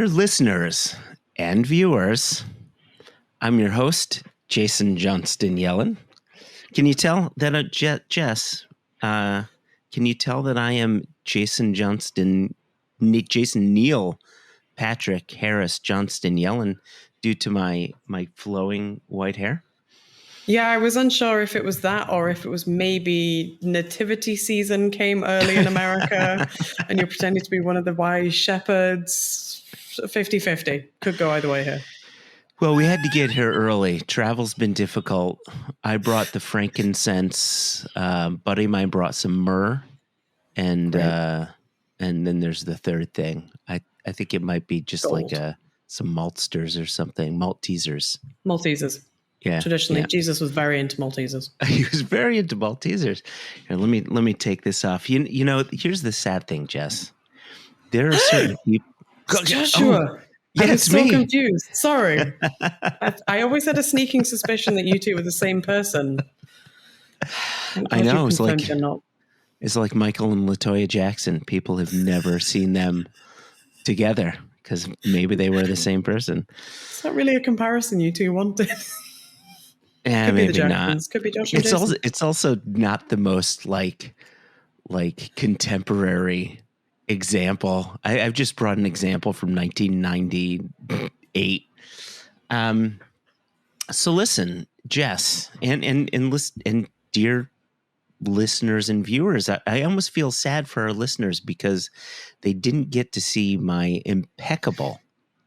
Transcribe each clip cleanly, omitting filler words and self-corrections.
Dear listeners and viewers, I'm your host, Jason Johnston Yellen. Can you tell that, Jess, can you tell that I am Jason Neil Patrick Harris Johnston Yellen due to my flowing white hair? Yeah, I was unsure if it was that or if it was maybe nativity season came early in America and you're pretending to be one of the wise shepherds. 50-50. Could go either way here. Well, we had to get here early. Travel's been difficult. I brought the frankincense. Buddy of mine brought some myrrh. And then there's the third thing. I think it might be just Gold. like some maltsters or something. Maltesers. Yeah. Traditionally, Jesus was very into Maltesers. He was very into Maltesers. Here, let me take this off. You know, here's the sad thing, Jess. There are certain people. Joshua. Yeah, I was it's so me. confused. Sorry. I always had a sneaking suspicion that you two were the same person. I know. It's like Michael and LaToya Jackson. People have never seen them together because maybe they were the same person. It's not really a comparison you two wanted. Yeah, could maybe be the not. Jacksons. Could be Josh and Jason. It's also not the most like contemporary example. I've just brought an example from 1998. So listen, Jess, and dear listeners and viewers, I almost feel sad for our listeners because they didn't get to see my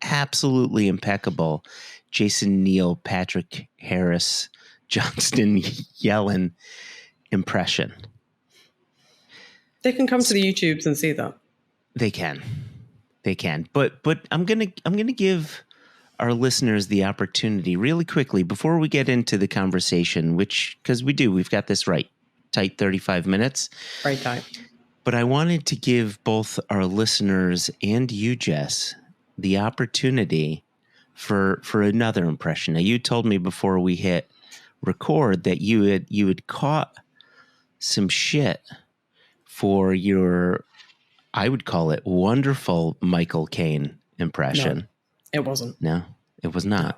absolutely impeccable Jason Neil Patrick Harris Johnston Yellen impression. They can come to the YouTubes and see that. They can. But I'm gonna give our listeners the opportunity really quickly before we get into the conversation, because we've got this right. Tight 35 minutes. Right tight. But I wanted to give both our listeners and you, Jess, the opportunity for another impression. Now, you told me before we hit record that you had caught some shit for your, I would call it, wonderful Michael Caine impression. No, it wasn't. No, it was not. No.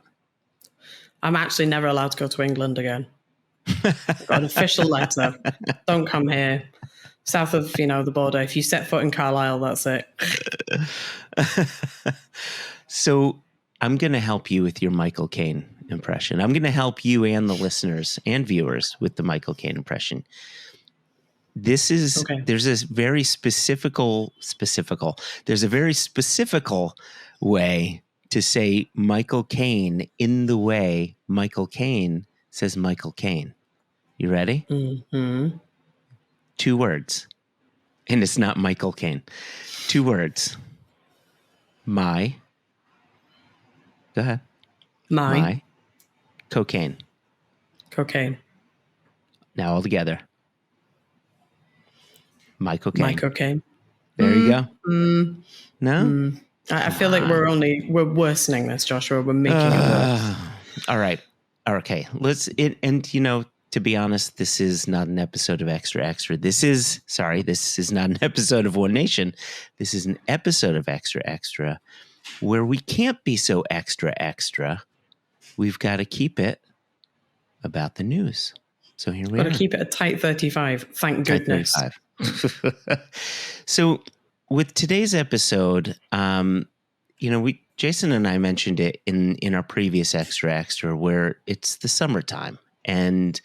I'm actually never allowed to go to England again. I've got an official letter. Don't come here. South of, the border. If you set foot in Carlisle, that's it. So I'm going to help you with your Michael Caine impression. I'm going to help you and the listeners and viewers with the Michael Caine impression. This is, okay. There's a very specific way to say Michael Caine in the way Michael Caine says Michael Caine. You ready? Mm-hmm. 2 words. And it's not Michael Caine. 2 words. Go ahead. My cocaine. Cocaine. Now all together. My cocaine. There you go. No? I feel like we're worsening this, Joshua. We're making it worse. All right. Okay. To be honest, this is not an episode of Extra Extra. This is not an episode of One Nation. This is an episode of Extra Extra where we can't be so extra extra. We've got to keep it about the news. So here we are. Got to keep it a tight 35. Thank goodness. 35. So with today's episode, Jason and I mentioned it in our previous Extra Extra where it's the summertime. And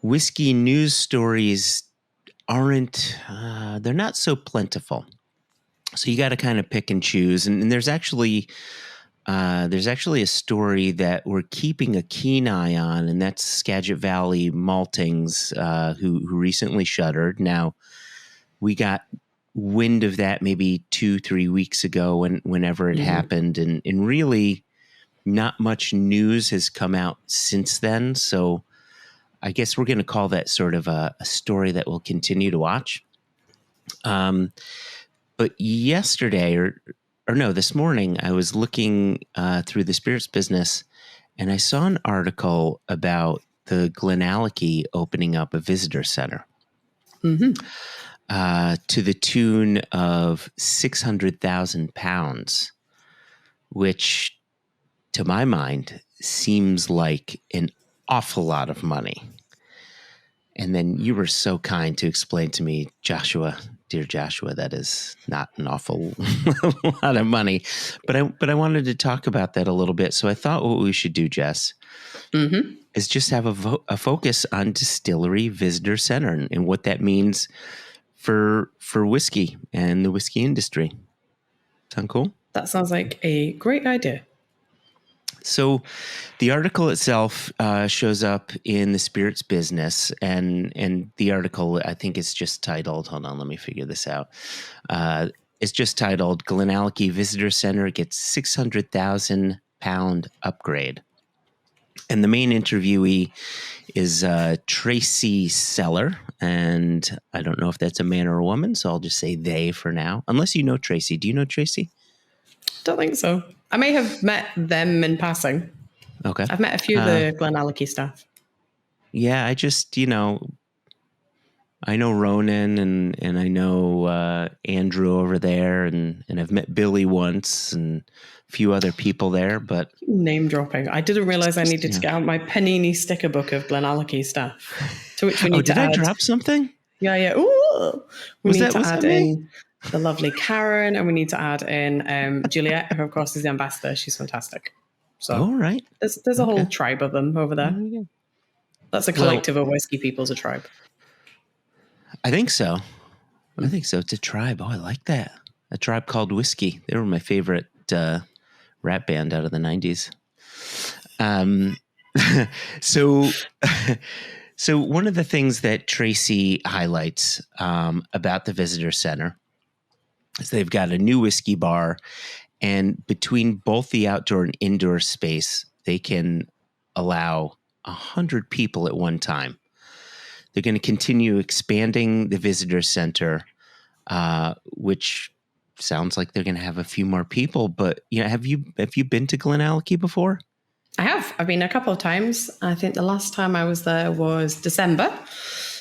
whiskey news stories they're not so plentiful. So you got to kind of pick and choose. And there's actually a story that we're keeping a keen eye on, and that's Skagit Valley Maltings, who recently shuttered. Now, we got wind of that maybe 2-3 weeks ago whenever it happened. And really, not much news has come out since then. So I guess we're going to call that sort of a story that we'll continue to watch. But yesterday this morning, I was looking through the spirits business and I saw an article about the Glenallachie opening up a visitor center to the tune of £600,000 which to my mind seems like an awful lot of money. And then you were so kind to explain to me, Joshua, dear Joshua, that is not an awful lot of money. But I wanted to talk about that a little bit. So I thought what we should do, Jess, is just have a focus on Distillery Visitor Center and what that means for whiskey and the whiskey industry. Sound cool? That sounds like a great idea. So the article itself shows up in the spirits business, and the article, I think, is just titled, hold on, let me figure this out. It's just titled, Glenallachie Visitor Center Gets £600,000 Upgrade. And the main interviewee is Tracy Seller, and I don't know if that's a man or a woman, so I'll just say they for now. Unless you know Tracy. Do you know Tracy? Don't think so. I may have met them in passing. Okay. I've met a few of the Glenallachie staff. Yeah, I just, I know Ronan and I know Andrew over there, and I've met Billy once and a few other people there, but... Name dropping. I didn't realize I needed to get out my Panini sticker book of Glenallachie staff, to which we need to add... Did I drop something? Yeah. Ooh! We need to add in the lovely Karen, and we need to add in Juliet, who of course is the ambassador. She's fantastic. So all right. There's a whole tribe of them over there. That's a collective of whiskey people's a tribe. I think so. It's a tribe. Oh, I like that. A Tribe Called Whiskey. They were my favorite rap band out of the 90s. So one of the things that Tracy highlights about the visitor center is they've got a new whiskey bar, and between both the outdoor and indoor space, they can allow 100 people at one time. They're going to continue expanding the visitor center, which sounds like they're going to have a few more people. But have you been to Glenallachie before? I have. I've been a couple of times. I think the last time I was there was December.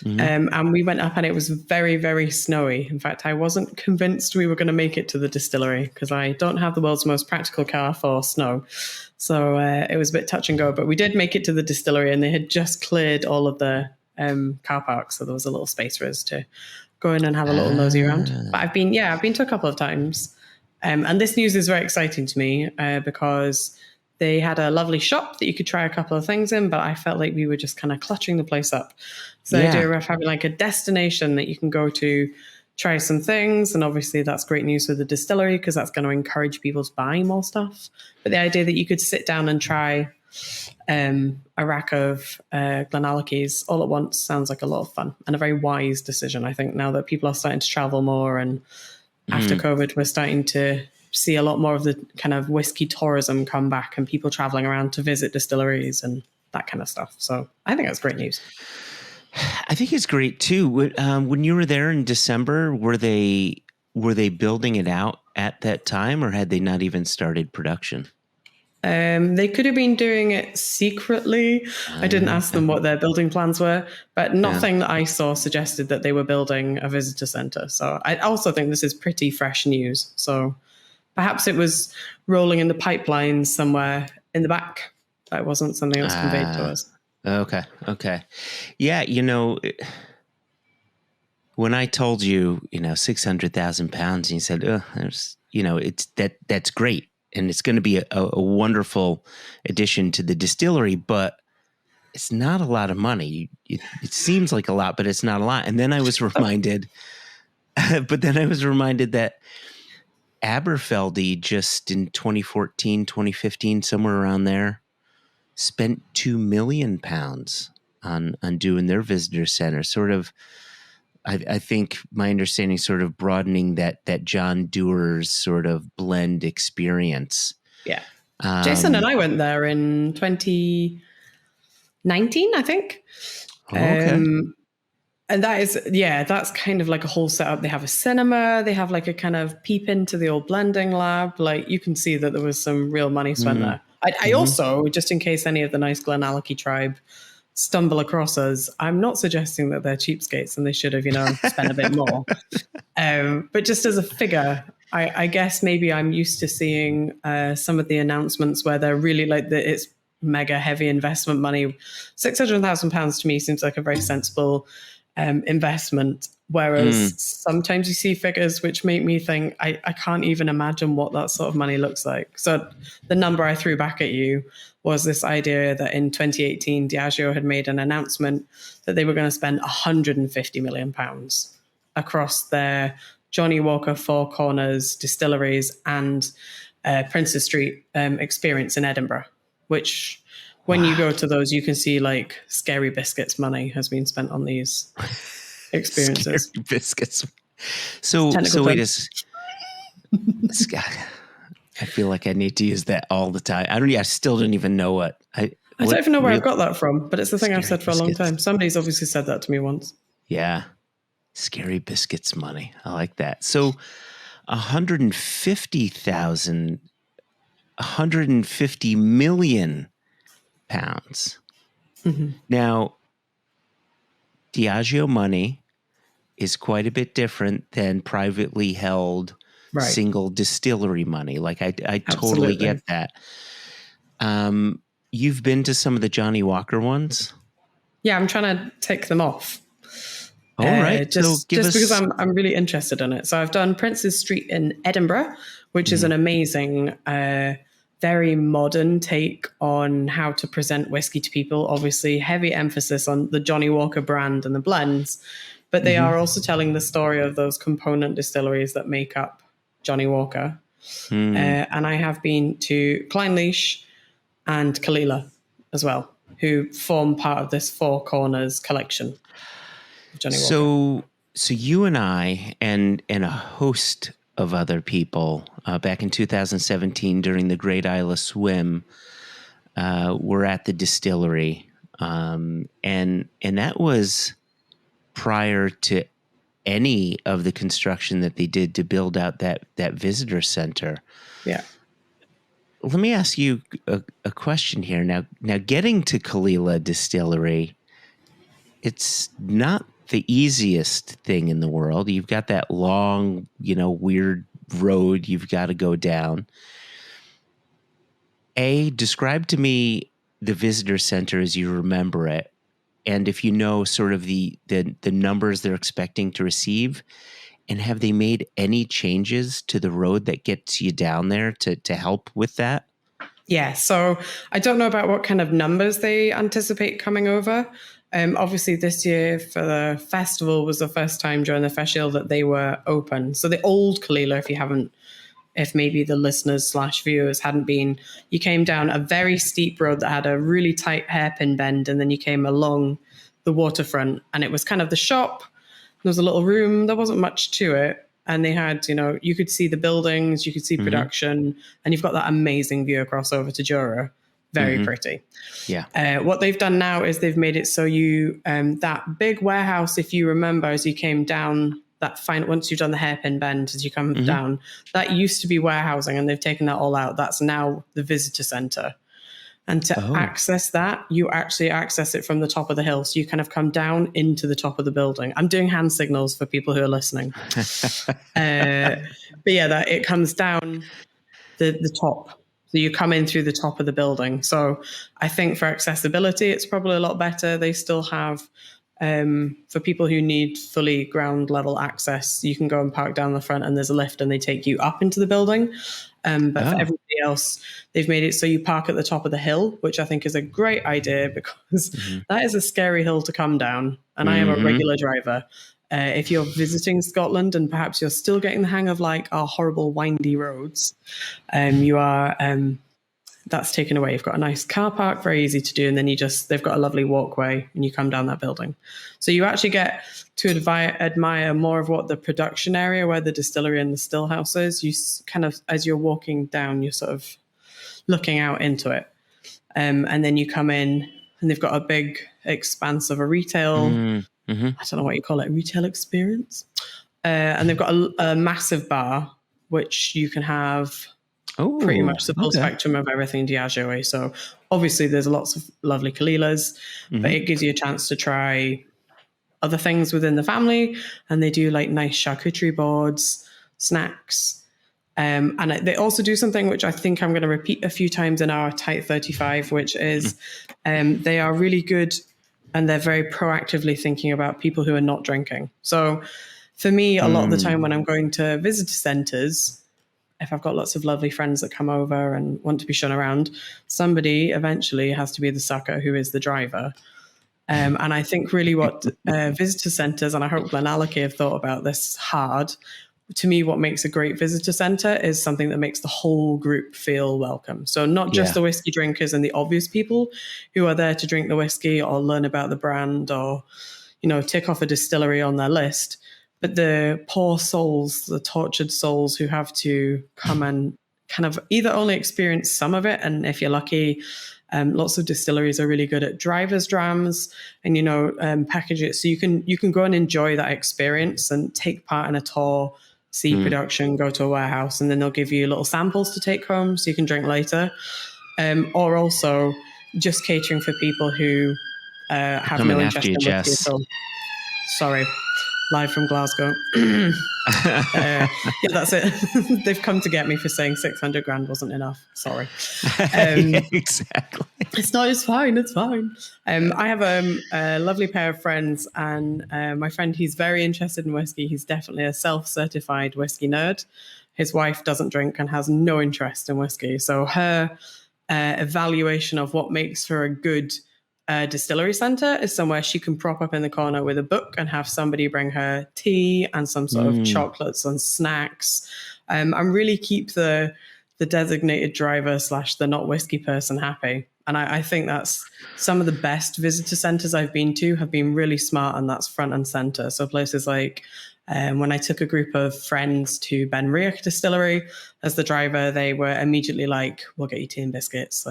And we went up and it was very, very snowy. In fact, I wasn't convinced we were going to make it to the distillery because I don't have the world's most practical car for snow. So it was a bit touch and go. But we did make it to the distillery, and they had just cleared all of the car parks. So there was a little space for us to go in and have a little nosy around. But I've been to a couple of times. And this news is very exciting to me because they had a lovely shop that you could try a couple of things in, but I felt like we were just kind of clutching the place up. So the idea of having like a destination that you can go to, try some things, and obviously that's great news for the distillery because that's going to encourage people to buy more stuff. But the idea that you could sit down and try a rack of Glenallachies all at once sounds like a lot of fun and a very wise decision, I think, now that people are starting to travel more, and after COVID, we're starting to see a lot more of the kind of whiskey tourism come back and people traveling around to visit distilleries and that kind of stuff. So I think that's great news. I think it's great too. When you were there in December, were they building it out at that time, or had they not even started production? They could have been doing it secretly. I didn't ask them what their building plans were, but nothing that I saw suggested that they were building a visitor center. So I also think this is pretty fresh news. So perhaps it was rolling in the pipelines somewhere in the back. That wasn't something that was conveyed to us. Okay. Yeah, when I told you, £600,000, and you said, it's that's great, and it's going to be a wonderful addition to the distillery, but it's not a lot of money. It seems like a lot, but it's not a lot. And then I was reminded, that Aberfeldy just in 2014, 2015, somewhere around there, spent £2 million on doing their visitor center. Sort of, I think my understanding, sort of broadening that John Deere's sort of blend experience. Yeah. Jason and I went there in 2019, I think. Okay. And that's kind of like a whole setup. They have a cinema. They have like a kind of peep into the old blending lab. Like you can see that there was some real money spent there. I also, just in case any of the nice Glenallachie tribe stumble across us, I'm not suggesting that they're cheapskates and they should have, spent a bit more. But just as a figure, I guess maybe I'm used to seeing some of the announcements where they're really like it's mega heavy investment money. £600,000 to me seems like a very sensible investment. Whereas sometimes you see figures which make me think I can't even imagine what that sort of money looks like. So the number I threw back at you was this idea that in 2018, Diageo had made an announcement that they were going to spend £150 million across their Johnny Walker Four Corners distilleries and Princes Street experience in Edinburgh, which when you go to those, you can see like Scary Biscuits money has been spent on these experiences. Scary Biscuits. So wait a I feel like I need to use that all the time. I still don't even know what I don't even know where I've got that from, but it's the thing I've said for a long time. Somebody's obviously said that to me once. Yeah. Scary Biscuits money. I like that. So 150 million pounds. Mm-hmm. Now, Diageo money is quite a bit different than privately held single distillery money. Like I totally get that. You've been to some of the Johnny Walker ones? Yeah, I'm trying to take them off. All right. Just because I'm really interested in it. So I've done Princes Street in Edinburgh, which is an amazing, very modern take on how to present whiskey to people. Obviously, heavy emphasis on the Johnny Walker brand and the blends, but they are also telling the story of those component distilleries that make up Johnny Walker. And I have been to Clynelish and Kalila as well, who form part of this Four Corners collection. So you and I and a host of other people back in 2017 during the Great Isle Swim were at the distillery, and that was prior to any of the construction that they did to build out that visitor center. Yeah. Let me ask you a question here. Now getting to Kalila Distillery, it's not the easiest thing in the world. You've got that long, weird road you've got to go down. Describe to me the visitor center as you remember it, and if you know sort of the numbers they're expecting to receive, and have they made any changes to the road that gets you down there to help with that? Yeah, so I don't know about what kind of numbers they anticipate coming over. Obviously, this year for the festival was the first time during the festival that they were open. So the old Kalila, if maybe the listeners / viewers hadn't been, you came down a very steep road that had a really tight hairpin bend, and then you came along the waterfront, and it was kind of the shop. There was a little room. There wasn't much to it. And they had, you could see the buildings, you could see production, and you've got that amazing view across over to Jura. Very pretty. Yeah. What they've done now is they've made it so you, that big warehouse, if you remember, as you came down once you've done the hairpin bend, as you come down, that used to be warehousing, and they've taken that all out. That's now the visitor center. And to access that, you actually access it from the top of the hill. So you kind of come down into the top of the building. I'm doing hand signals for people who are listening. But yeah, it comes down the top. So you come in through the top of the building. So I think for accessibility, it's probably a lot better. They still have, for people who need fully ground level access, you can go and park down the front, and there's a lift and they take you up into the building. But for everybody else, they've made it so you park at the top of the hill, which I think is a great idea because that is a scary hill to come down. And I am a regular driver. If you're visiting Scotland and perhaps you're still getting the hang of like our horrible windy roads, that's taken away. You've got a nice car park, very easy to do. And then they've got a lovely walkway and you come down that building. So you actually get to admire more of what the production area, where the distillery and the still house is. You kind of, as you're walking down, you're sort of looking out into it. And then you come in and they've got a big expanse of a retail, I don't know what you call it, retail experience. And they've got a massive bar, which you can have pretty much the full spectrum of everything Diageo. So obviously there's lots of lovely Kalilas, but it gives you a chance to try other things within the family. And they do like nice charcuterie boards, snacks. And they also do something which I think I'm going to repeat a few times in our Tight 35, which is they are really good and they're very proactively thinking about people who are not drinking. So for me, a lot of the time when I'm going to visitor centres, if I've got lots of lovely friends that come over and want to be shown around, somebody eventually has to be the sucker who is the driver. And I think really what visitor centres, and I hope Glenallachie have thought about this hard, to me, what makes a great visitor centre is something that makes the whole group feel welcome. So not just the whiskey drinkers and the obvious people who are there to drink the whiskey or learn about the brand or, tick off a distillery on their list, but the poor souls, the tortured souls who have to come and kind of either only experience some of it, and if you're lucky, lots of distilleries are really good at driver's drams and package it so you can go and enjoy that experience and take part in a tour, see production, go to a warehouse, and then they'll give you little samples to take home so you can drink later. Or also just catering for people who have no interest in whiskey at all. Sorry, live from Glasgow. Yeah, that's it. They've come to get me for saying 600 grand wasn't enough. Sorry. Exactly. It's fine. It's fine. I have a lovely pair of friends, and my friend, he's very interested in whiskey. He's definitely a self-certified whiskey nerd. His wife doesn't drink and has no interest in whiskey. So her evaluation of what makes for a good distillery centre is somewhere she can prop up in the corner with a book and have somebody bring her tea and some sort of chocolates and snacks, and really keep the designated driver / the not whiskey person happy. And I think that's some of the best visitor centres I've been to have been really smart, and that's front and centre. So places like when I took a group of friends to Ben Riach Distillery as the driver, they were immediately like, we'll get you tea and biscuits,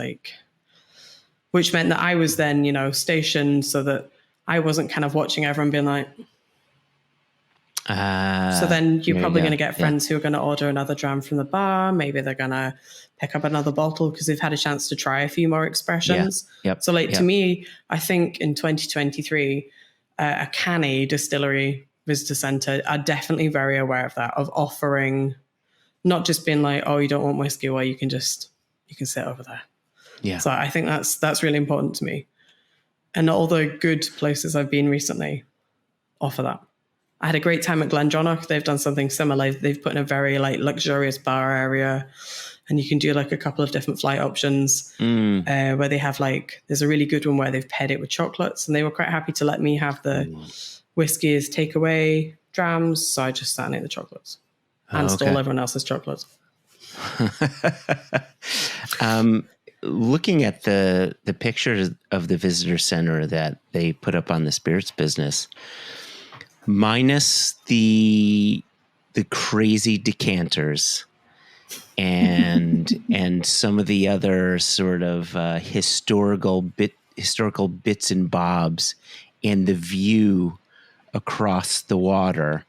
which meant that I was then, stationed so that I wasn't kind of watching everyone being like, so then you're probably going to get friends who are going to order another dram from the bar. Maybe they're going to pick up another bottle because they've had a chance to try a few more expressions. So to me, I think in 2023, a canny distillery visitor centre are definitely very aware of that, of offering, not just being like, oh, you don't want whiskey, well, you can sit over there. Yeah. So I think that's really important to me. And all the good places I've been recently offer that. I had a great time at Glendronach. They've done something similar. They've put in a very luxurious bar area, and you can do a couple of different flight options where they have there's a really good one where they've paired it with chocolates, and they were quite happy to let me have the whiskey as takeaway drams. So I just sat and ate the chocolates and stole everyone else's chocolates. Looking at the pictures of the visitor center that they put up on the spirits business, minus the crazy decanters and some of the other sort of historical bits and bobs, and the view across the water,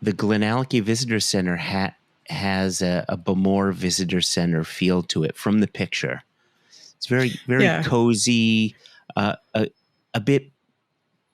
the Glenallachie Visitor Center has a Bowmore Visitor Center feel to it from the picture. It's very cozy, a bit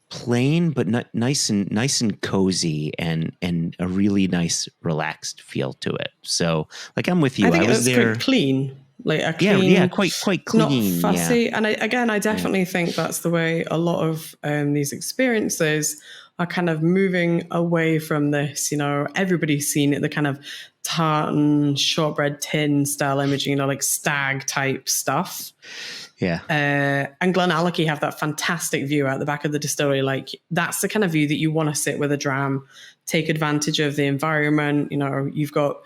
plain, but not nice and cozy, and a really nice relaxed feel to it. So I'm with you. I think was there quite clean, clean, quite clean, not fussy. Yeah. And I definitely think that's the way a lot of these experiences are kind of moving away from this. Everybody's seen it, the kind of tartan, shortbread tin style imaging, stag type stuff. Yeah. And Glenallachie have that fantastic view out the back of the distillery. That's the kind of view that you want to sit with a dram, take advantage of the environment. You've got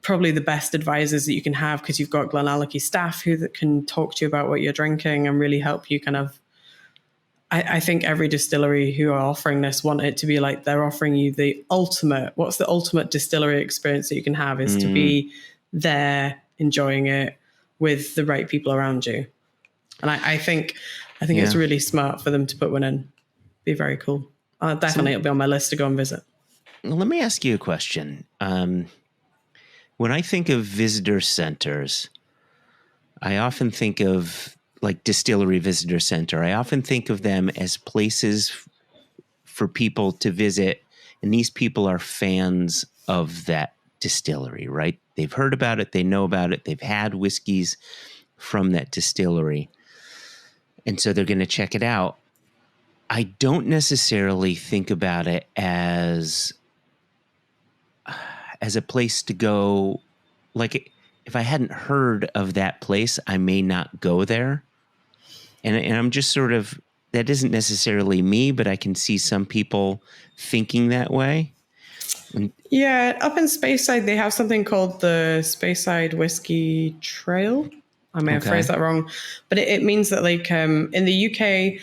probably the best advisors that you can have because you've got Glenallachie staff that can talk to you about what you're drinking and really help you kind of. I think every distillery who are offering this want it to be they're offering you the ultimate. What's the ultimate distillery experience that you can have is to be there enjoying it with the right people around you. And I think it's really smart for them to put one in. Be very cool. It'll be on my list to go and visit. Let me ask you a question. When I think of visitor centers, I often think of Distillery Visitor Center. I often think of them as places for people to visit, and these people are fans of that distillery, right? They've heard about it, they know about it, they've had whiskeys from that distillery, and so they're going to check it out. I don't necessarily think about it as a place to go. Like, if I hadn't heard of that place, I may not go there. And I'm just sort of, that isn't necessarily me, but I can see some people thinking that way. Yeah, up in Speyside, they have something called the Speyside Whiskey Trail. I may have phrased that wrong, but it means that, like, in the UK,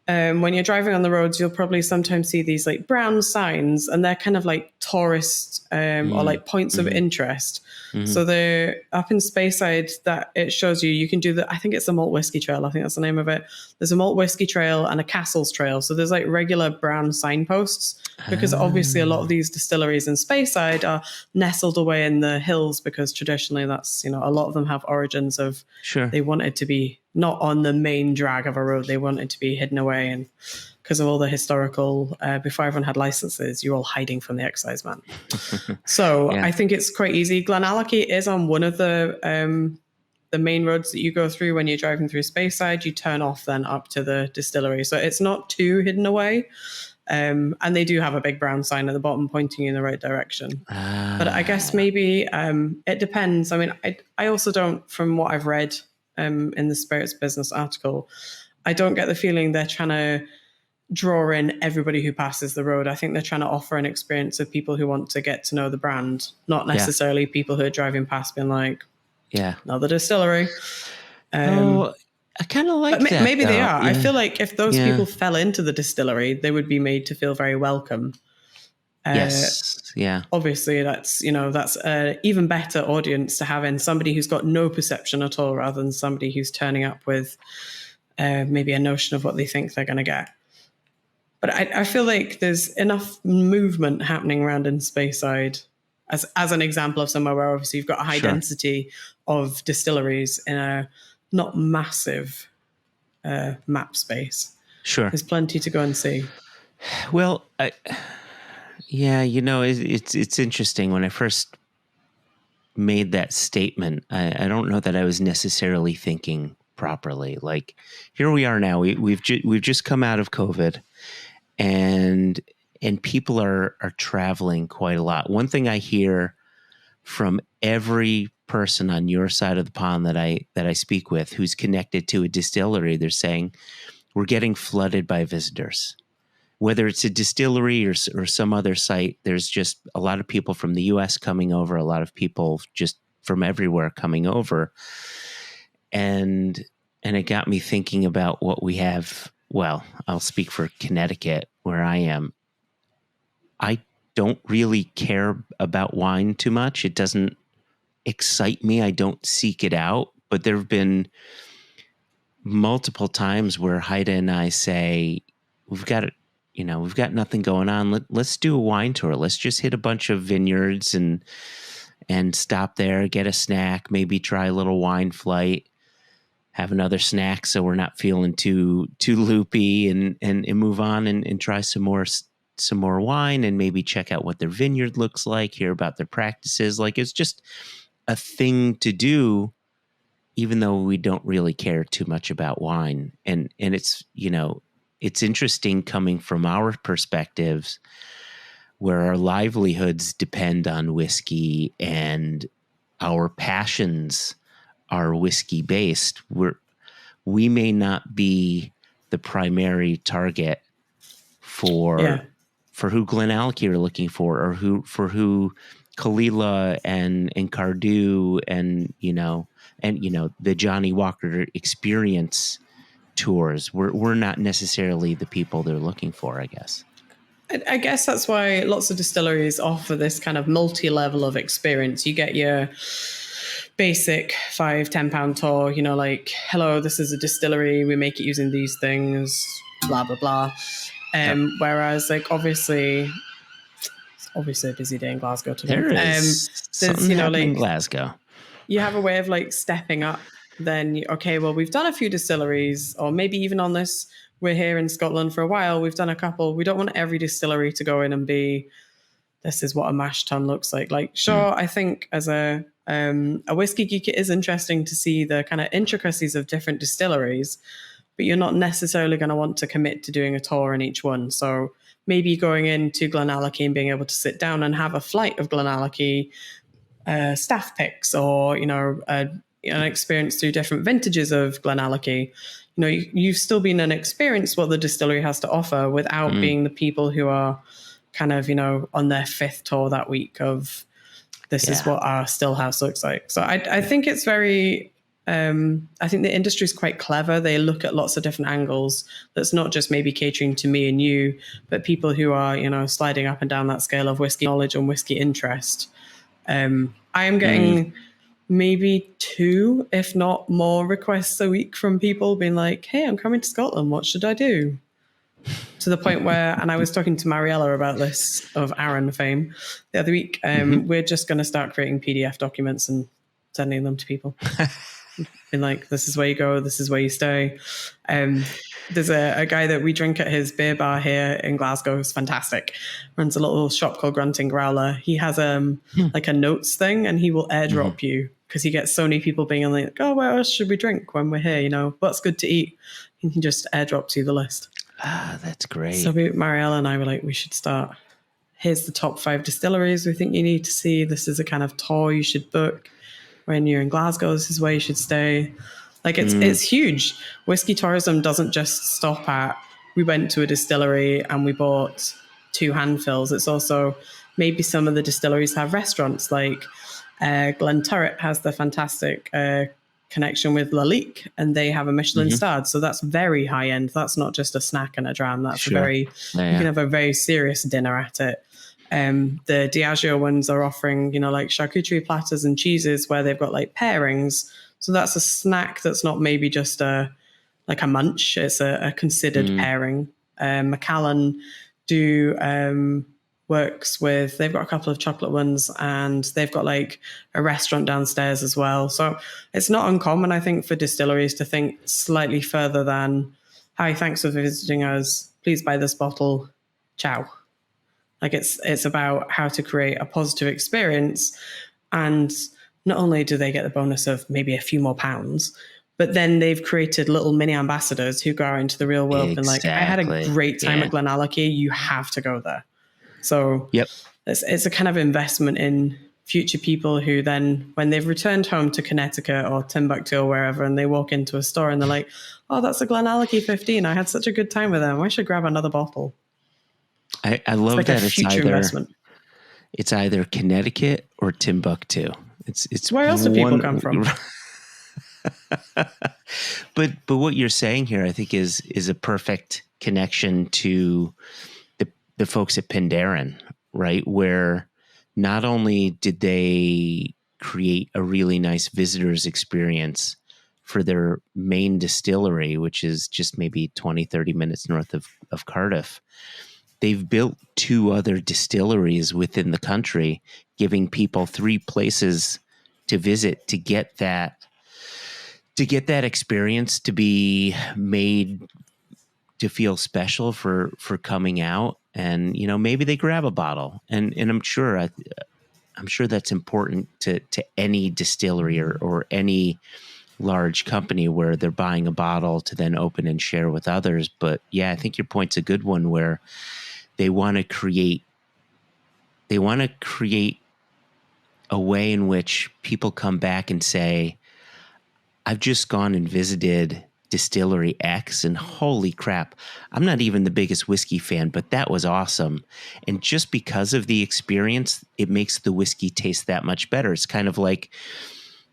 when you're driving on the roads, you'll probably sometimes see these like brown signs, and they're kind of like tourist or like points of interest. So they're up in Speyside, that it shows you can do I think it's a malt whiskey trail. I think that's the name of it. There's a malt whiskey trail and a castles trail. So there's like regular brown signposts, because obviously a lot of these distilleries in Speyside are nestled away in the hills, because traditionally that's, a lot of them have origins of, they wanted to be not on the main drag of a road. They wanted to be hidden away. And because of all the historical, before everyone had licenses, you're all hiding from the excise man. So I think it's quite easy. Glenallachie is on one of the main roads that you go through when you're driving through Speyside. You turn off then up to the distillery. So it's not too hidden away. And they do have a big brown sign at the bottom pointing you in the right direction. But I guess maybe it depends. I mean, I also don't, from what I've read in the Spirits Business article, I don't get the feeling they're trying to draw in everybody who passes the road. I think they're trying to offer an experience of people who want to get to know the brand, not necessarily people who are driving past being like, another distillery. I kind of like that. Maybe they are. I feel like if those people fell into the distillery, they would be made to feel very welcome. Yes. Yeah. Obviously, that's an even better audience to have in somebody who's got no perception at all, rather than somebody who's turning up with maybe a notion of what they think they're going to get. But I feel like there's enough movement happening around in Speyside as an example of somewhere where obviously you've got a high density of distilleries in a not massive map space. Sure. There's plenty to go and see. Well, it's interesting. When I first made that statement, I don't know that I was necessarily thinking properly. Like, here we are now. We've just come out of COVID, and people are traveling quite a lot. One thing I hear from every person on your side of the pond that I speak with who's connected to a distillery, they're saying we're getting flooded by visitors. Whether it's a distillery or some other site, there's just a lot of people from the US coming over, a lot of people just from everywhere coming over. And it got me thinking about what we have. Well, I'll speak for Connecticut, where I am. I don't really care about wine too much. It doesn't excite me. I don't seek it out. But there have been multiple times where Haida and I say, we've got nothing going on. Let's do a wine tour. Let's just hit a bunch of vineyards and stop there, get a snack, maybe try a little wine flight, have another snack so we're not feeling too loopy, and move on and try some more wine, and maybe check out what their vineyard looks like, hear about their practices. Like, it's just a thing to do, even though we don't really care too much about wine. And it's, it's interesting coming from our perspectives, where our livelihoods depend on whiskey and our passions are whiskey based. We may not be the primary target for who Glenallachie are looking for, or who Kalila and Cardew and the Johnny Walker Experience tours. We're not necessarily the people they're looking for, I guess. I guess that's why lots of distilleries offer this kind of multi-level of experience. You get your basic £5-10 tour, like, hello, this is a distillery, we make it using these things, blah blah blah. Whereas, like, obviously a busy day in Glasgow today. There is something happening in Glasgow. You have a way of like stepping up. Then we've done a few distilleries, or maybe even on this, we're here in Scotland for a while, we've done a couple. We don't want every distillery to go in and be this is what a mash tun looks like. Like, sure, I think as a whiskey geek, it is interesting to see the kind of intricacies of different distilleries, but you're not necessarily going to want to commit to doing a tour in each one. So maybe going into Glenallachie and being able to sit down and have a flight of Glenallachie staff picks, or, you know, an experience through different vintages of Glenallachie. You know, you've still been and experienced what the distillery has to offer without being the people who are kind of, you know, on their 5th tour that week of this is what our still house looks like. So I think it's very, I think the industry is quite clever. They look at lots of different angles. That's not just maybe catering to me and you, but people who are, you know, sliding up and down that scale of whiskey knowledge and whiskey interest. I am getting maybe 2, if not more, requests a week from people being like, hey, I'm coming to Scotland. What should I do? To the point where, and I was talking to Mariella about this of Aaron fame the other week, we're just going to start creating PDF documents and sending them to people. Being like, this is where you go, this is where you stay. There's a guy that we drink at his beer bar here in Glasgow who's fantastic. Runs a little shop called Grunting Growler. He has like a notes thing, and he will airdrop you, because he gets so many people being like, oh, what else should we drink when we're here? You know, what's good to eat? He can just airdrop to the list. Ah, that's great. So Mariella and I were like, we should start. Here's the top 5 distilleries we think you need to see. This is a kind of tour you should book when you're in Glasgow. This is where you should stay. Like, it's huge. Whiskey tourism doesn't just stop at, we went to a distillery and we bought 2 handfills. It's also, maybe some of the distilleries have restaurants, like Glenturret has the fantastic connection with Lalique, and they have a Michelin starred. So that's very high end. That's not just a snack and a dram. That's a very, you can have a very serious dinner at it. The Diageo ones are offering, you know, like charcuterie platters and cheeses where they've got like pairings. So that's a snack that's not maybe just like a munch. It's a considered pairing. Macallan works with, they've got a couple of chocolate ones, and they've got like a restaurant downstairs as well. So it's not uncommon, I think, for distilleries to think slightly further than, hi, thanks for visiting us. Please buy this bottle. Ciao. Like, it's about how to create a positive experience. And not only do they get the bonus of maybe a few more pounds, but then they've created little mini ambassadors who go out into the real world and like, I had a great time at Glenallachie. You have to go there. So it's a kind of investment in future people who then, when they've returned home to Connecticut or Timbuktu or wherever, and they walk into a store and they're like, oh, that's a Glenallachie 15. I had such a good time with them. I should grab another bottle. I love like that it's either Connecticut or Timbuktu. It's where else do people come from? but what you're saying here, I think, is a perfect connection to the folks at Penderyn, right? Where not only did they create a really nice visitors experience for their main distillery, which is just maybe 20, 30 minutes north of Cardiff, they've built 2 other distilleries within the country, giving people 3 places to visit to get that experience to be made to feel special for coming out. And, you know, maybe they grab a bottle, and I'm sure that's important to any distillery or any large company where they're buying a bottle to then open and share with others. But yeah, I think your point's a good one, where they want to create a way in which people come back and say, I've just gone and visited Distillery X, and holy crap, I'm not even the biggest whiskey fan, but that was awesome. And just because of the experience, it makes the whiskey taste that much better. It's kind of like,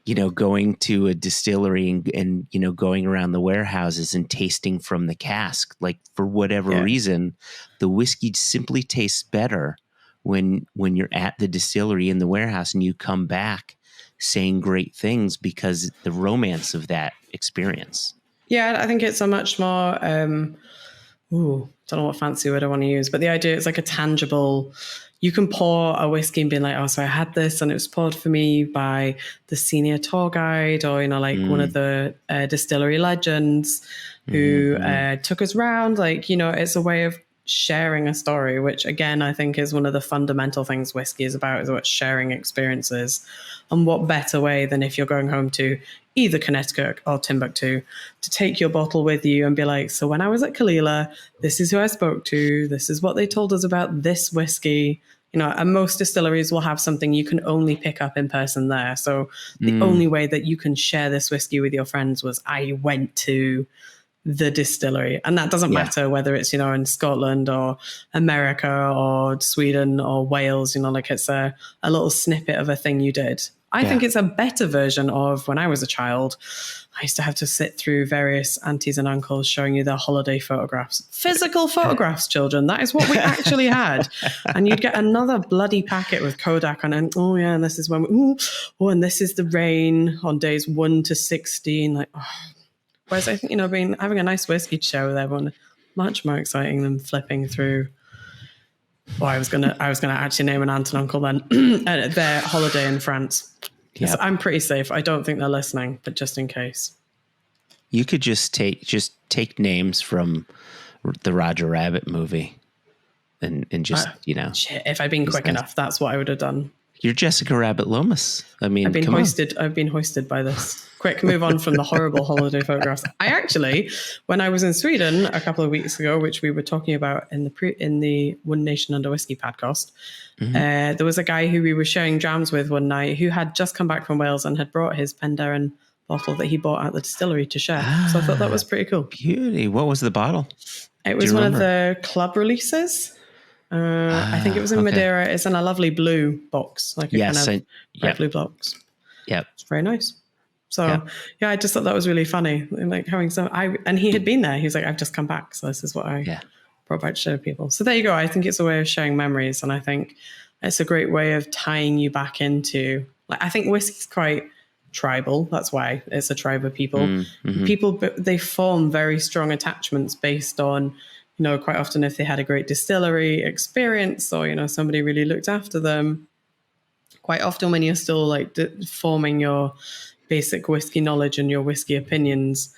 you know, going to a distillery and you know, going around the warehouses and tasting from the cask. Like, for whatever reason, the whiskey simply tastes better when you're at the distillery in the warehouse and you come back saying great things because the romance of that experience. Yeah, I think it's a much more, don't know what fancy word I want to use, but the idea is like a tangible, you can pour a whiskey and be like, oh, so I had this and it was poured for me by the senior tour guide, or, you know, like one of the distillery legends who took us round. Like, you know, it's a way of sharing a story, which again, I think is one of the fundamental things whiskey is about, is what sharing experiences. And what better way than if you're going home to either Connecticut or Timbuktu to take your bottle with you and be like, so when I was at Kalila, this is who I spoke to. This is what they told us about this whiskey. You know, and most distilleries will have something you can only pick up in person there. So the only way that you can share this whiskey with your friends was I went to the distillery. And that doesn't matter whether it's, you know, in Scotland or America or Sweden or Wales, you know, like it's a little snippet of a thing you did. I think it's a better version of when I was a child. I used to have to sit through various aunties and uncles showing you their holiday photographs. Physical photographs, children. That is what we actually had. And you'd get another bloody packet with Kodak on it. Oh, yeah, and this is when and this is the rain on days 1 to 16. Like, oh. Whereas I think, you know, having a nice whiskey to share with everyone, much more exciting than flipping through. Well, I was gonna actually name an aunt and uncle then at their holiday in France. Yep. So I'm pretty safe. I don't think they're listening, but just in case. You could just take names from the Roger Rabbit movie and just, you know. Shit, if I'd been quick enough, that's what I would have done. You're Jessica Rabbit Lomas. I mean, I've been hoisted by this. Quick, move on from the horrible holiday photographs. I actually, when I was in Sweden a couple of weeks ago, which we were talking about in the One Nation Under Whiskey podcast, there was a guy who we were sharing jams with one night who had just come back from Wales and had brought his Penderyn bottle that he bought at the distillery to share. So I thought that was pretty cool. Beauty. What was the bottle? It was one of the club releases. I think it was in Madeira. It's in a lovely blue box, like a kind of bright blue box. Yeah, it's very nice. So I just thought that was really funny, like having some. And he had been there. He was like, "I've just come back, so this is what I brought back to show people." So there you go. I think it's a way of sharing memories, and I think it's a great way of tying you back into. Like, I think whiskey's quite tribal. That's why it's a tribe of people. People, they form very strong attachments based on, you know, quite often if they had a great distillery experience or, you know, somebody really looked after them. Quite often when you're still like forming your basic whiskey knowledge and your whiskey opinions.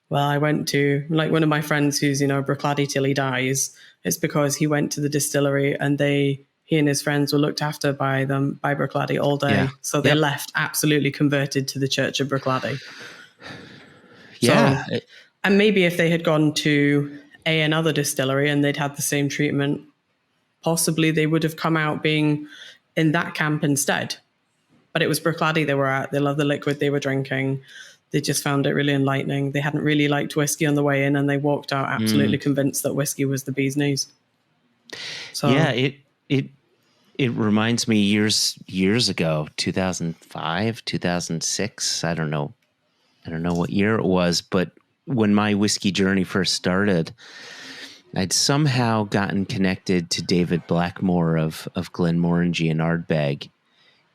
Well, I went to, like, one of my friends who's, you know, Bruichladdich till he dies. It's because he went to the distillery and he and his friends were looked after by Bruichladdich all day. Yeah. So they left absolutely converted to the Church of Bruichladdich. Yeah. So, and maybe if they had gone to another distillery and they'd had the same treatment, possibly they would have come out being in that camp instead. But it was Bruichladdich they were at. They loved the liquid they were drinking. They just found it really enlightening. They hadn't really liked whiskey on the way in, and they walked out absolutely convinced that whiskey was the bee's knees. So yeah, it reminds me years ago, 2005, 2006. I don't know what year it was, but when my whiskey journey first started, I'd somehow gotten connected to David Blackmore of Glenmorangie and Ardbeg.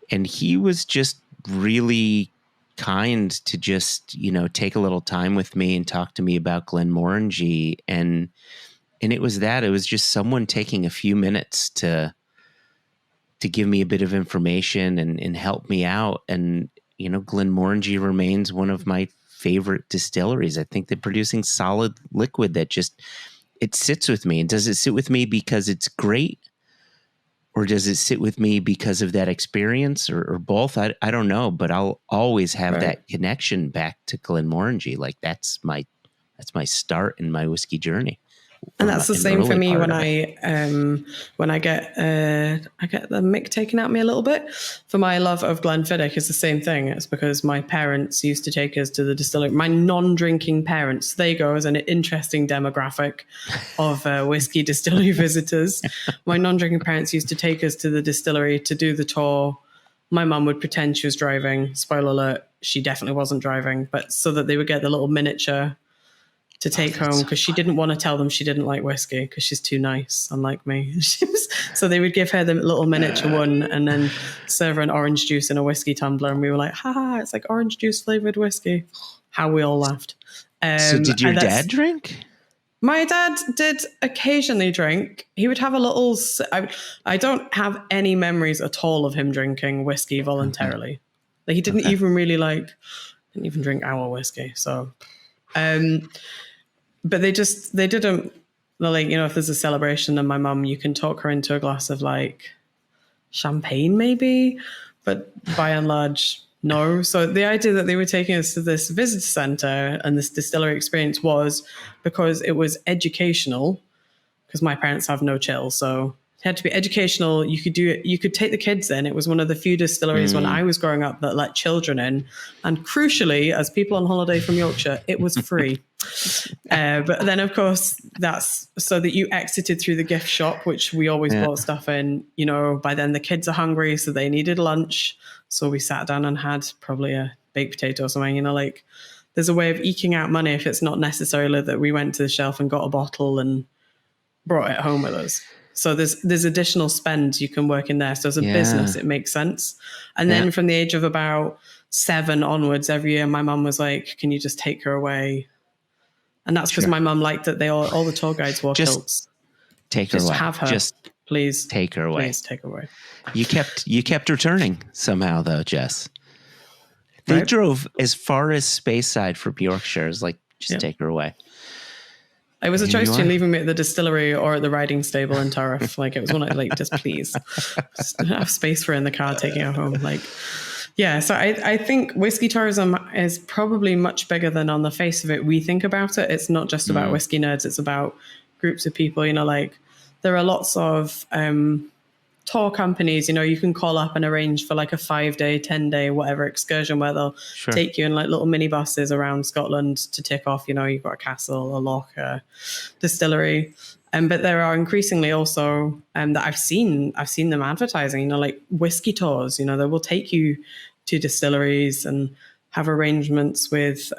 And he was just really kind to just, you know, take a little time with me and talk to me about Glenmorangie. And it was just someone taking a few minutes to give me a bit of information and help me out. And, you know, Glenmorangie remains one of my favorite distilleries. I think they're producing solid liquid that just, it sits with me. And does it sit with me because it's great? Or does it sit with me because of that experience, or both? I don't know, but I'll always have that connection back to Glenmorangie. Like that's my start in my whiskey journey. And that's the same for me when I get the mick taken out of me a little bit. For my love of Glenfiddich is the same thing. It's because my parents used to take us to the distillery. My non-drinking parents, they go as an interesting demographic of whiskey distillery visitors. My non-drinking parents used to take us to the distillery to do the tour. My mum would pretend she was driving. Spoiler alert, she definitely wasn't driving, but so that they would get the little miniature to take home, because she didn't want to tell them she didn't like whiskey because she's too nice, unlike me. So they would give her the little miniature one and then serve her an orange juice in a whiskey tumbler. And we were like, ha, it's like orange juice flavored whiskey. How we all laughed. So did your dad drink? My dad did occasionally drink. He would have a little, I don't have any memories at all of him drinking whiskey voluntarily. Like he didn't even drink our whiskey. So, but they didn't like, if there's a celebration and my mum, you can talk her into a glass of like champagne maybe, but by and large, no. So the idea that they were taking us to this visitor center and this distillery experience was because it was educational, because my parents have no chill. So it had to be educational. You could do it. You could take the kids in. It was one of the few distilleries when I was growing up that let children in. And crucially, as people on holiday from Yorkshire, it was free. But then, of course, that's so that you exited through the gift shop, which we always bought stuff in. By then the kids are hungry, so they needed lunch. So we sat down and had probably a baked potato or something, like there's a way of eking out money if it's not necessarily that we went to the shelf and got a bottle and brought it home with us. So there's additional spend you can work in there. So as a business, it makes sense. And then from the age of about 7 onwards, every year, my mum was like, can you just take her away? And that's because my mum liked that all the tour guides wore kilts. Take her away. Just have her. Just please take her away. Please take her away. You kept returning somehow though, Jess. They drove as far as Speyside from Yorkshire. It's like, just take her away. It was a choice between leaving me at the distillery or at the riding stable in Tariff. Like, it was one of like, just please, just have space for her in the car taking her home. Like, yeah. So I think whiskey tourism is probably much bigger than on the face of it we think about it. It's not just about whiskey nerds. It's about groups of people. Like there are lots of tour companies. You can call up and arrange for like a 5-day, 10-day, whatever excursion where they'll take you in like little mini buses around Scotland to tick off. You've got a castle, a loch, a distillery. But there are increasingly also that I've seen them advertising, like whiskey tours. They will take you to distilleries and have arrangements with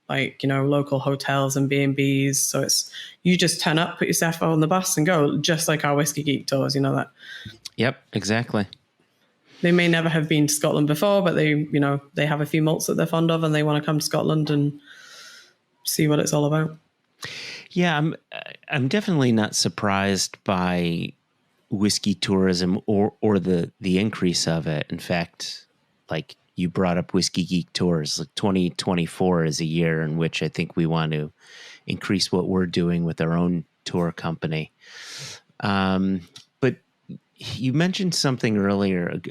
local hotels and B&Bs. So it's, you just turn up, put yourself on the bus and go, just like our Whiskey Geek tours, that. Yep, exactly. They may never have been to Scotland before, but they have a few malts that they're fond of and they want to come to Scotland and see what it's all about. Yeah, I'm definitely not surprised by whiskey tourism or the increase of it. In fact, like you brought up Whiskey Geek Tours, like 2024 is a year in which I think we want to increase what we're doing with our own tour company. But you mentioned something earlier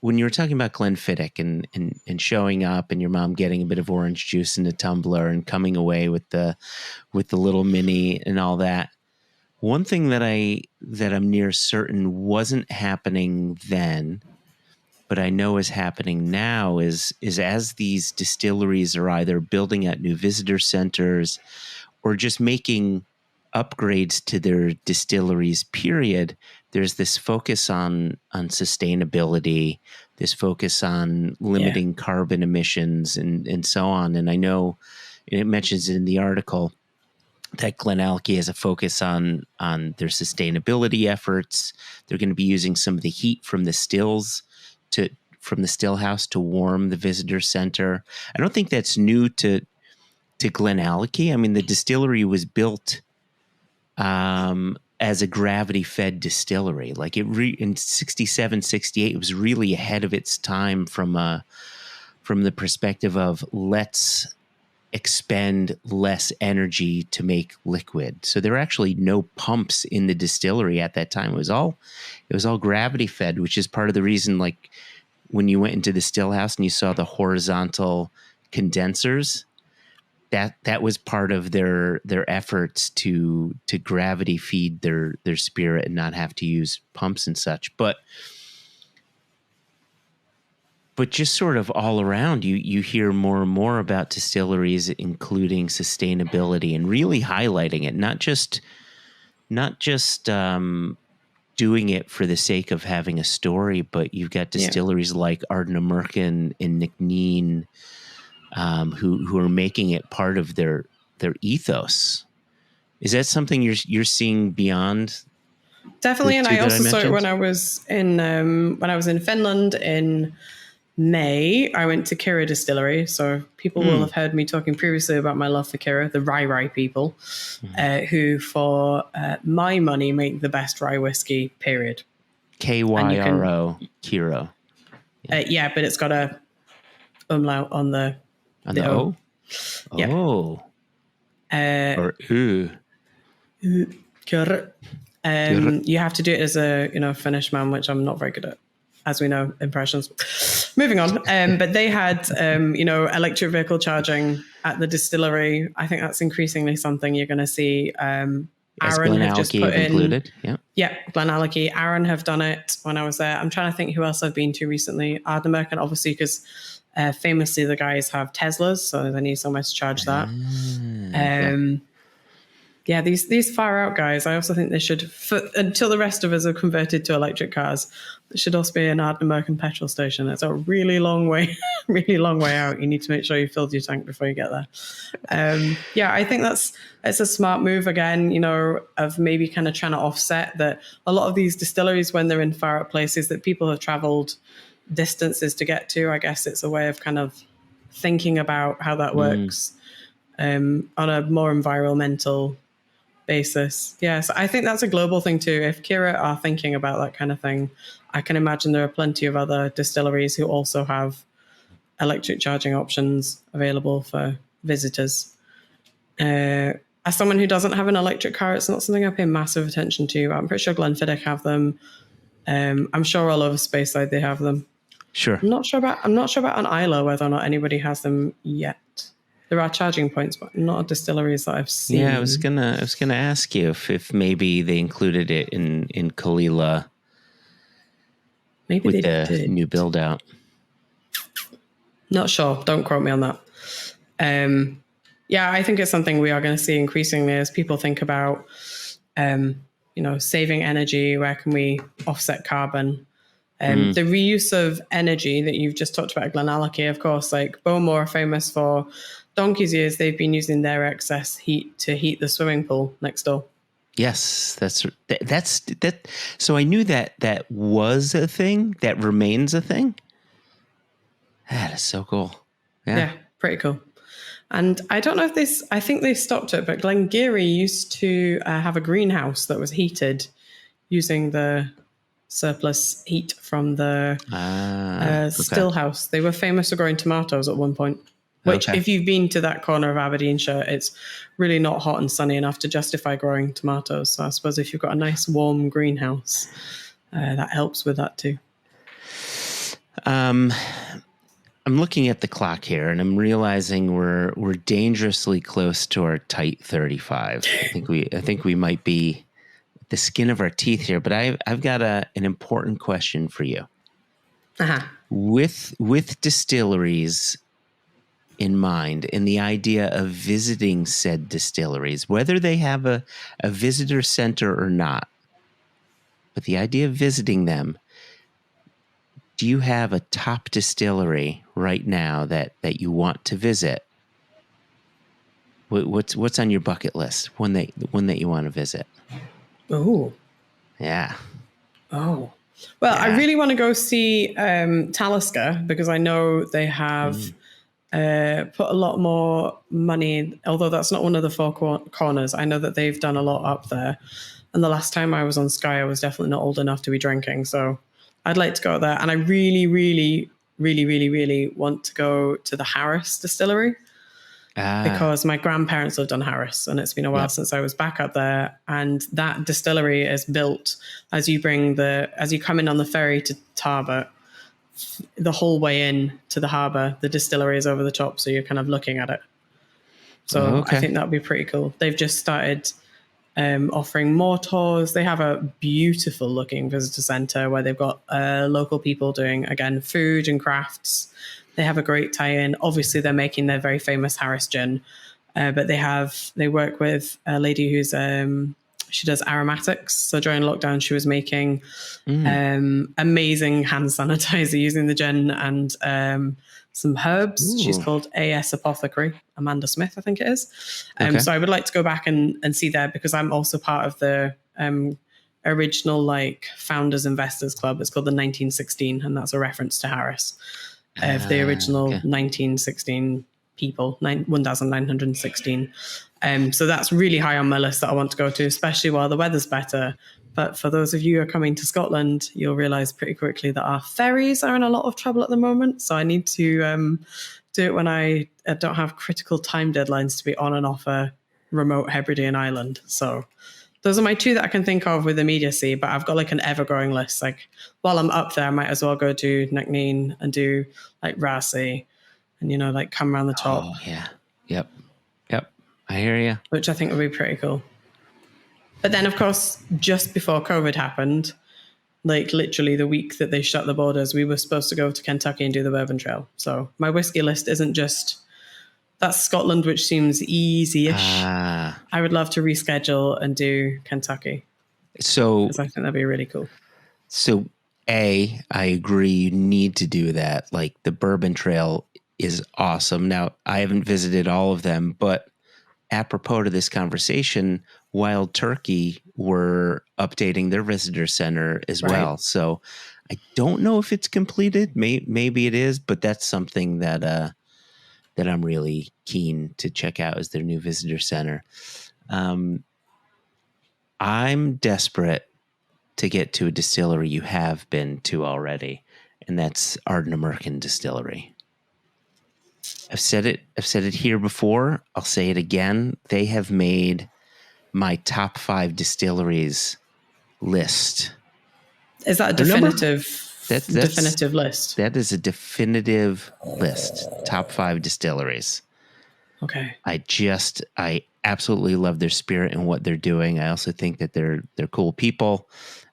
when you were talking about Glenfiddich and showing up and your mom getting a bit of orange juice in the tumbler and coming away with the little mini and all that. One thing that I'm near certain wasn't happening then, but I know is happening now is as these distilleries are either building out new visitor centers or just making upgrades to their distilleries, period, there's this focus on sustainability, this focus on limiting carbon emissions and so on. And I know it mentions in the article that Glenallachie has a focus on their sustainability efforts. They're going to be using some of the heat from the stills from the still house to warm the visitor center. I don't think that's new to Glenallachie. I mean, the distillery was built as a gravity-fed distillery. Like in 67, 68, it was really ahead of its time from the perspective of let's expend less energy to make liquid. So there were actually no pumps in the distillery at that time. It was all gravity-fed, which is part of the reason, like, when you went into the still house and you saw the horizontal condensers, that was part of their efforts to gravity feed their spirit and not have to use pumps and such. But just sort of all around, you hear more and more about distilleries including sustainability and really highlighting it, not just doing it for the sake of having a story, but you've got distilleries like Ardnamurchan and Nickneen, who are making it part of their ethos. Is that something you're seeing beyond? Definitely, and I also saw it when I was in Finland in May. I went to Kira Distillery, so people will have heard me talking previously about my love for Kira, the rye people, who for my money make the best rye whiskey, period. KYRO, Kira. Yeah, but it's got a umlaut on the O. Yeah. Oh. Or ooh. You have to do it as a Finnish man, which I'm not very good at, as we know, impressions. Moving on, but they had electric vehicle charging at the distillery. I think that's increasingly something you're going to see. Aaron had just put in included. Yeah, Glenallachie. Aaron have done it when I was there. I'm trying to think who else I've been to recently. Ardnamurchan, obviously, because famously the guys have Teslas, so they need somewhere to charge that. Yeah, these far out guys, I also think they should, until the rest of us are converted to electric cars, there should also be an Ardnamurchan petrol station. It's a really long way out. You need to make sure you filled your tank before you get there. Yeah, I think it's a smart move again, of maybe kind of trying to offset that a lot of these distilleries, when they're in far out places that people have traveled distances to get to, I guess it's a way of kind of thinking about how that works on a more environmental basis. Yes, I think that's a global thing too. If Kira are thinking about that kind of thing, I can imagine there are plenty of other distilleries who also have electric charging options available for visitors. As someone who doesn't have an electric car, it's not something I pay massive attention to. I'm pretty sure Glenfiddich have them. I'm sure all over Speyside they have them. Sure. I'm not sure about on Isla whether or not anybody has them yet. There are charging points, but not distilleries that I've seen. Yeah, I was gonna ask you if maybe they included it in Kalila. Maybe with they the did. new build out. Not sure. Don't quote me on that. Yeah, I think it's something we are going to see increasingly as people think about, saving energy. Where can we offset carbon? The reuse of energy that you've just talked about at Glenallachie, of course, like Bowmore are famous for donkey's years. They've been using their excess heat to heat the swimming pool next door. Yes, that's. So I knew that was a thing, that remains a thing. That is so cool. Yeah, pretty cool. And I don't know if I think they stopped it, but Glengarry used to have a greenhouse that was heated using the surplus heat from the still house. They were famous for growing tomatoes at one point, which if you've been to that corner of Aberdeenshire, it's really not hot and sunny enough to justify growing tomatoes. So I suppose if you've got a nice warm greenhouse, that helps with that too. I'm looking at the clock here and I'm realizing we're dangerously close to our tight 35. I think we might be the skin of our teeth here, but I've got an important question for you. With distilleries in mind and the idea of visiting said distilleries, whether they have a visitor center or not, but the idea of visiting them, do you have a top distillery right now that you want to visit? What's on your bucket list? One that you want to visit? Oh, yeah. Oh, well, yeah. I really want to go see Talisker because I know they have put a lot more money in, although that's not one of the four corners. I know that they've done a lot up there. And the last time I was on Skye, I was definitely not old enough to be drinking. So I'd like to go there. And I really, really, really, really, really want to go to the Harris distillery because my grandparents lived on Harris and it's been a while since I was back up there. And that distillery is built as you come in on the ferry to Tarbert, the whole way in to the harbour, the distillery is over the top. So you're kind of looking at it. So I think that would be pretty cool. They've just started offering more tours. They have a beautiful looking visitor centre where they've got local people doing, again, food and crafts. They have a great tie-in. Obviously, they're making their very famous Harris gin, but they work with a lady who's she does aromatics. So during lockdown, she was making amazing hand sanitizer using the gin and some herbs. Ooh. She's called AS Apothecary, Amanda Smith, I think it is. So I would like to go back and see that because I'm also part of the original Founders Investors Club. It's called the 1916, and that's a reference to Harris of the original 1916 people, 1,916. So that's really high on my list that I want to go to, especially while the weather's better. But for those of you who are coming to Scotland, you'll realise pretty quickly that our ferries are in a lot of trouble at the moment. So I need to do it when I don't have critical time deadlines to be on and off a remote Hebridean island. So those are my two that I can think of with immediacy, but I've got like an ever-growing list. Like while I'm up there, I might as well go do Knockneen and do like Rassi and, like come around the top. Oh, yeah. Yep. I hear you. Which I think would be pretty cool. But then, of course, just before COVID happened, like literally the week that they shut the borders, we were supposed to go to Kentucky and do the Bourbon Trail. So my whiskey list isn't just... That's Scotland, which seems easy-ish. I would love to reschedule and do Kentucky. So because I think that'd be really cool. So, I agree. You need to do that. Like the Bourbon Trail is awesome. Now, I haven't visited all of them, but apropos to this conversation, Wild Turkey were updating their visitor center as well. So, I don't know if it's completed. Maybe it is, but that's something that I'm really keen to check out as their new visitor center. I'm desperate to get to a distillery you have been to already, and that's Ardnamurchan Distillery. I've said it here before. I'll say it again. They have made my top 5 distilleries list. Is that a definitive list? That is a definitive list. Top 5 distilleries. Okay. I absolutely love their spirit and what they're doing. I also think that they're cool people.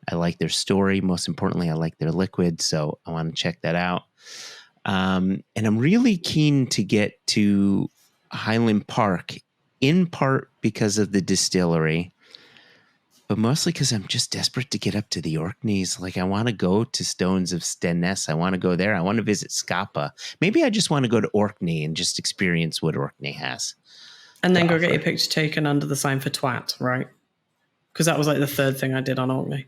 I like their story. Most importantly, I like their liquid. So I want to check that out. And I'm really keen to get to Highland Park, in part because of the distillery, but mostly because I'm just desperate to get up to the Orkneys. Like I want to go to Stones of Stenness. I want to go there. I want to visit Scapa. Maybe I just want to go to Orkney and just experience what Orkney has. And then go get your picture taken under the sign for twat, right? Because that was like the 3rd thing I did on Orkney.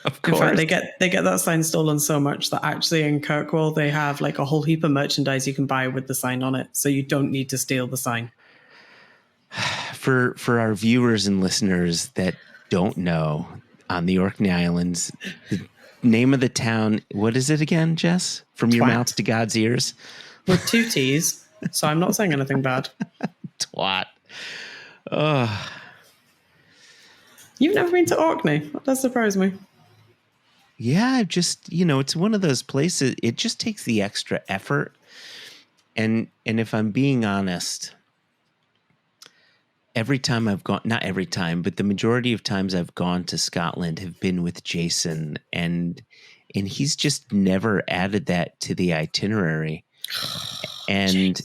Of course. In fact, they get that sign stolen so much that actually in Kirkwall they have like a whole heap of merchandise you can buy with the sign on it, so you don't need to steal the sign. For our viewers and listeners that don't know, on the Orkney Islands, the name of the town, what is it again, Jess? From your mouth to God's ears? With 2 T's, so I'm not saying anything bad. Twat. Oh. You've never been to Orkney? That does surprise me. Yeah, I've just, it's one of those places, it just takes the extra effort. And if I'm being honest, every time I've gone, not every time, but the majority of times I've gone to Scotland have been with Jason, and he's just never added that to the itinerary. And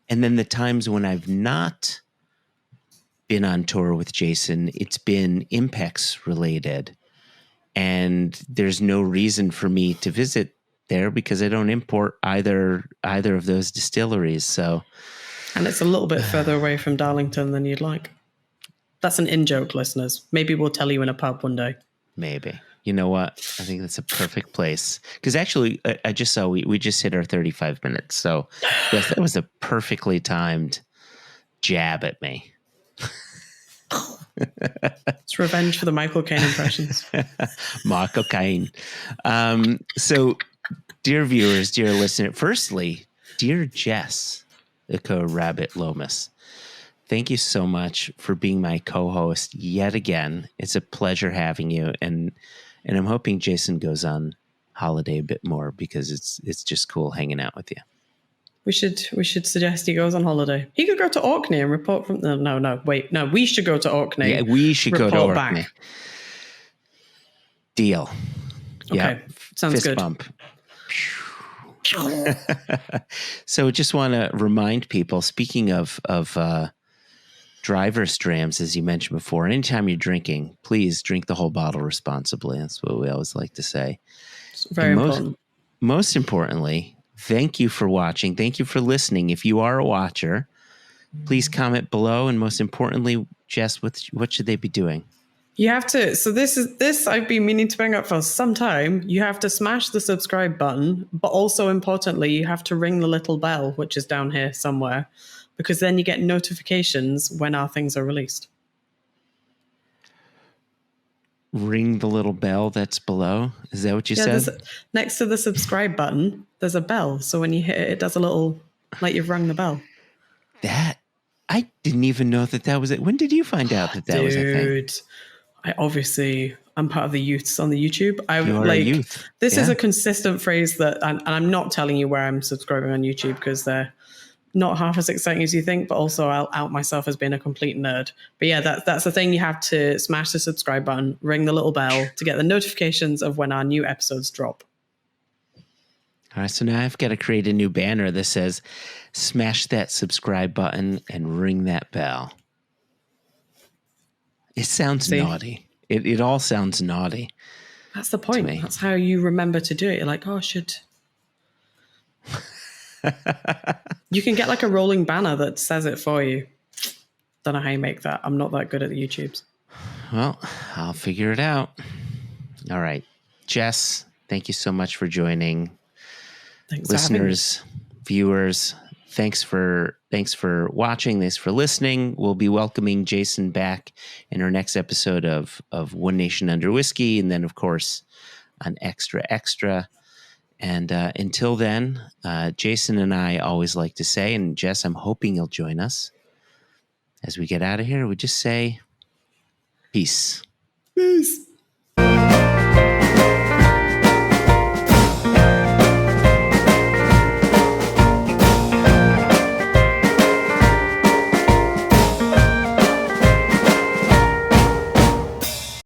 then the times when I've not been on tour with Jason, it's been Impex related. And there's no reason for me to visit there because I don't import either of those distilleries. So, and it's a little bit further away from Darlington than you'd like. That's an in-joke, listeners. Maybe we'll tell you in a pub one day. Maybe. You know what? I think that's a perfect place. Because actually, I just saw we just hit our 35 minutes. So yes, that was a perfectly timed jab at me. It's revenge for the Michael Caine impressions. Michael Caine. So, dear viewers, dear listener, firstly, dear Jess, the co-rabbit Lomas, thank you so much for being my co-host yet again. It's a pleasure having you, and I'm hoping Jason goes on holiday a bit more because it's just cool hanging out with you. We should suggest he goes on holiday. He could go to Orkney and report from... No, we should go to Orkney. Yeah, we should go to Orkney. Back. Deal. Okay, yep. sounds Fist good. Bump. So just want to remind people, speaking of driver's drams, as you mentioned before, anytime you're drinking, please drink the whole bottle responsibly. That's what we always like to say. It's very important. Most importantly, thank you for watching. Thank you for listening. If you are a watcher, please comment below. And most importantly, Jess, what should they be doing? You have to. So this I've been meaning to bring up for some time. You have to smash the subscribe button, but also importantly, you have to ring the little bell, which is down here somewhere, because then you get notifications when our things are released. Ring the little bell that's below. Is that what you said? Next to the subscribe button, there's a bell. So when you hit it, it does a little, like you've rung the bell. That, I I didn't even know that was it. When did you find out that was a thing? Dude, I'm part of the youths on the YouTube. You are a youth. This is a consistent phrase that, and I'm not telling you where I'm subscribing on YouTube because they're not half as exciting as you think, but also I'll out myself as being a complete nerd. But yeah, that's the thing. You have to smash the subscribe button, ring the little bell to get the notifications of when our new episodes drop. All right, so now I've got to create a new banner that says, smash that subscribe button and ring that bell. It sounds naughty. It all sounds naughty. That's the point. That's how you remember to do it. You're like, oh, I should. You can get like a rolling banner that says it for you. Don't know how you make that. I'm not that good at the YouTubes. Well, I'll figure it out. All right. Jess, thank you so much for joining. Thanks, listeners, viewers. Thanks for watching. Thanks for listening. We'll be welcoming Jason back in our next episode of One Nation Under Whiskey, and then of course on Extra Extra. And until then, Jason and I always like to say, and Jess, I'm hoping you'll join us as we get out of here. We just say peace. Peace.